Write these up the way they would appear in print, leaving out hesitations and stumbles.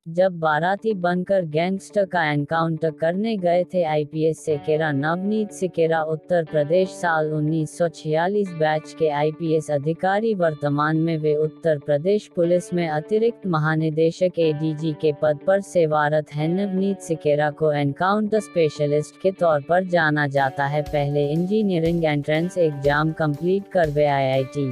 जब बाराती बनकर गैंगस्टर का एनकाउंटर करने गए थे आईपीएस सिकेरा नवनीत सिकेरा उत्तर प्रदेश साल 1946 बैच के आईपीएस अधिकारी वर्तमान में वे उत्तर प्रदेश पुलिस में अतिरिक्त महानिदेशक एडीजी के पद पर सेवारत हैं। नवनीत सिकेरा को एनकाउंटर स्पेशलिस्ट के तौर पर जाना जाता है। पहले इंजीनियरिंग एंट्रेंस एग्जाम कंप्लीट कर वे आईआईटी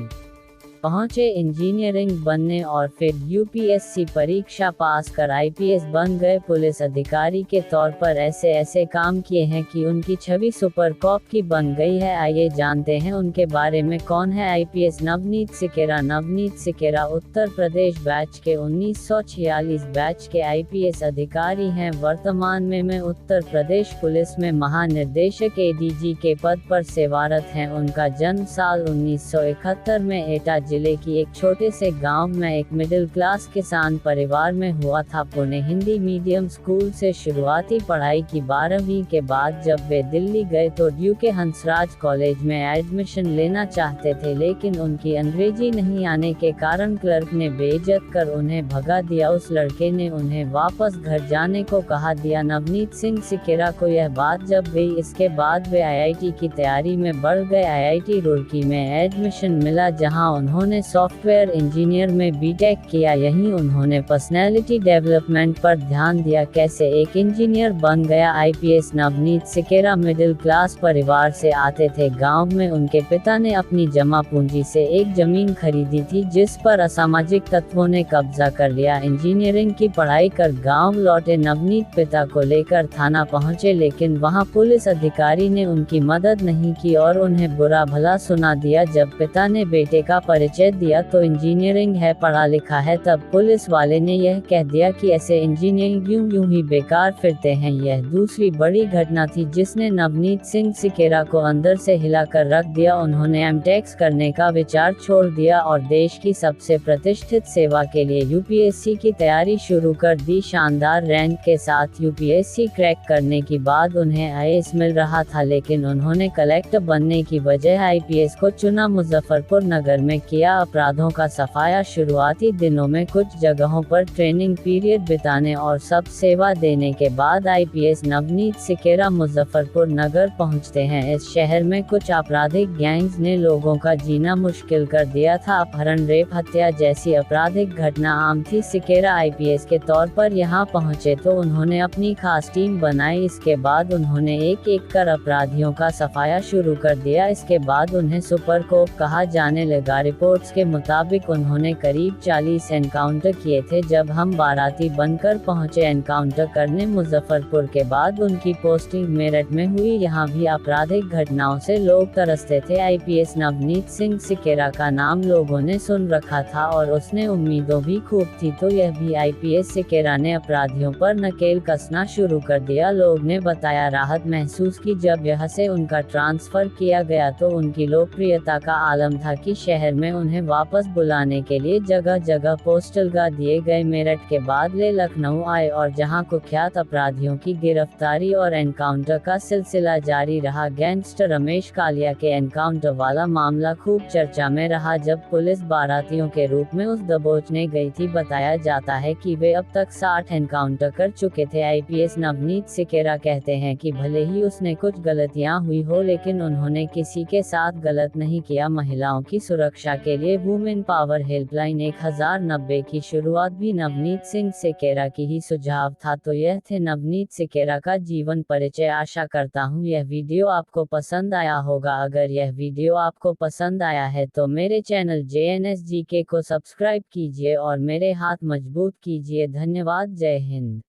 पहुंचे इंजीनियरिंग बनने और फिर यूपीएससी परीक्षा पास कर आईपीएस बन गए। पुलिस अधिकारी के तौर पर ऐसे ऐसे काम किए हैं कि उनकी छवि सुपर कॉप की बन गई है। आइए जानते हैं उनके बारे में। कौन है आईपीएस नवनीत सिकेरा? नवनीत सिकेरा उत्तर प्रदेश बैच के 1946 बैच के आईपीएस अधिकारी हैं। वर्तमान में उत्तर प्रदेश पुलिस में महानिदेशक एडीजी के पद पर सेवारत हैं। उनका जन्म साल 1971 में एटा जिले की एक छोटे से गांव में एक मिडिल क्लास किसान परिवार में हुआ था। पुणे हिंदी मीडियम स्कूल से शुरुआती पढ़ाई की। 12वीं के बाद जब वे दिल्ली गए तो ड्यूके हंसराज कॉलेज में एडमिशन लेना चाहते थे, लेकिन उनकी अंग्रेजी नहीं आने के कारण क्लर्क ने बेइज्जत कर उन्हें भगा दिया। उस लड़के ने उन्हें वापस घर जाने को कहा दिया। नवनीत सिंह सिकेरा को यह बात जब गई, इसके बाद वे आईआईटी की तैयारी में बढ़ गए। आईआईटी रुड़की में एडमिशन मिला, जहां उन्होंने सॉफ्टवेयर इंजीनियर में बीटेक किया। यहीं उन्होंने पर्सनैलिटी डेवलपमेंट पर ध्यान दिया। कैसे एक इंजीनियर बन गया IPS? Navneet Sequeira middle class परिवार से आते थे। गांव में उनके पिता ने अपनी जमा पूंजी से एक जमीन खरीदी थी, जिस पर असामाजिक तत्वों ने कब्जा कर लिया। इंजीनियरिंग की पढ़ाई कर गांव लौटे नवनीत पिता को लेकर थाना पहुंचे, लेकिन वहां पुलिस अधिकारी ने उनकी मदद नहीं की और उन्हें बुरा भला सुना दिया। जब पिता ने बेटे का परिचय दिया तो इंजीनियरिंग है, पढ़ा लिखा है, तब पुलिस वाले ने यह कह दिया कि ऐसे इंजीनियरिंग यूं ही बेकार फिरते हैं। यह दूसरी बड़ी घटना थी जिसने नवनीत सिंह सिकेरा को अंदर से हिलाकर रख दिया। उन्होंने एमटेक्स करने का विचार छोड़ दिया और देश की सबसे प्रतिष्ठित सेवा के लिए यूपीएससी की तैयारी शुरू कर दी। शानदार रैंक के साथ यूपीएससी क्रैक करने के बाद उन्हें आईएएस मिल रहा था, लेकिन उन्होंने कलेक्टर बनने की बजाय आईपीएस को चुना। मुजफ्फरपुर नगर में किया अपराधों का सफाया। शुरुआती दिनों में कुछ जगहों पर ट्रेनिंग पीरियड बिताने और सब सेवा देने के बाद आईपीएस नवनीत सिकेरा मुजफ्फरपुर नगर पहुंचते हैं। इस शहर में कुछ आपराधिक गैंग्स ने लोगों का जीना मुश्किल कर दिया था। अपहरण, रेप, हत्या जैसी आपराधिक घटना आम थी। सिकेरा आईपीएस के तौर पर यहां पहुंचे तो उन्होंने अपनी खास टीम बनाई। इसके बाद उन्होंने एक एक कर अपराधियों का सफाया शुरू कर दिया। इसके बाद उन्हें सुपर कोप कहा जाने लगा। रिपोर्ट्स के मुताबिक उन्होंने करीब 40 एनकाउंटर किए थे। जब हम बाराती बनकर पहुंचे एनकाउंटर करने मुजफ्फरपुर के बाद उनकी पोस्टिंग मेरठ में हुई। यहां भी आपराधिक घटनाओं से लोग तरसते थे। आईपीएस नवनीत सिंह सिकेरा का नाम लोगों ने सुन रखा था और उसने उम्मीदों भी खूब थी, तो यह भी आईपीएस सिकेरा ने अपराधियों पर नकेल कसना शुरू कर दिया। लोग ने बताया राहत महसूस की जब यह से उनका ट्रांसफर किया गया, तो उनकी लोकप्रियता का आलम था कि शहर में उन्हें वापस बुलाने के लिए जगह जगह पोस्टल गा दिए गए। मेरठ के बाद ले लखनऊ आए और जहां कुख्यात अपराधियों की गिरफ्तारी और एनकाउंटर का सिलसिला जारी रहा। गैंगस्टर रमेश कालिया के एनकाउंटर वाला मामला खूब चर्चा में रहा जब पुलिस बारातियों के रूप में उस दबोचने गई थी। बताया जाता है कि वे अब तक 60 एनकाउंटर कर चुके थे। आईपीएस नवनीत सिकेरा कहते हैं कि भले ही उसने कुछ गलतियां हुई हो, लेकिन उन्होंने किसी के साथ गलत नहीं किया। महिलाओं की सुरक्षा के लिए वुमेन पावर हेल्पलाइन 1090 की शुरुआत भी नवनीत सिंह सिकेरा की ही सुझाव था। तो यह थे नवनीत सिकेरा का जीवन परिचय। आशा करता हूँ यह वीडियो आपको पसंद आया होगा। अगर यह वीडियो आपको पसंद आया है तो मेरे चैनल JNSGK को सब्सक्राइब कीजिए और मेरे हाथ मजबूत कीजिए। धन्यवाद। जय हिंद।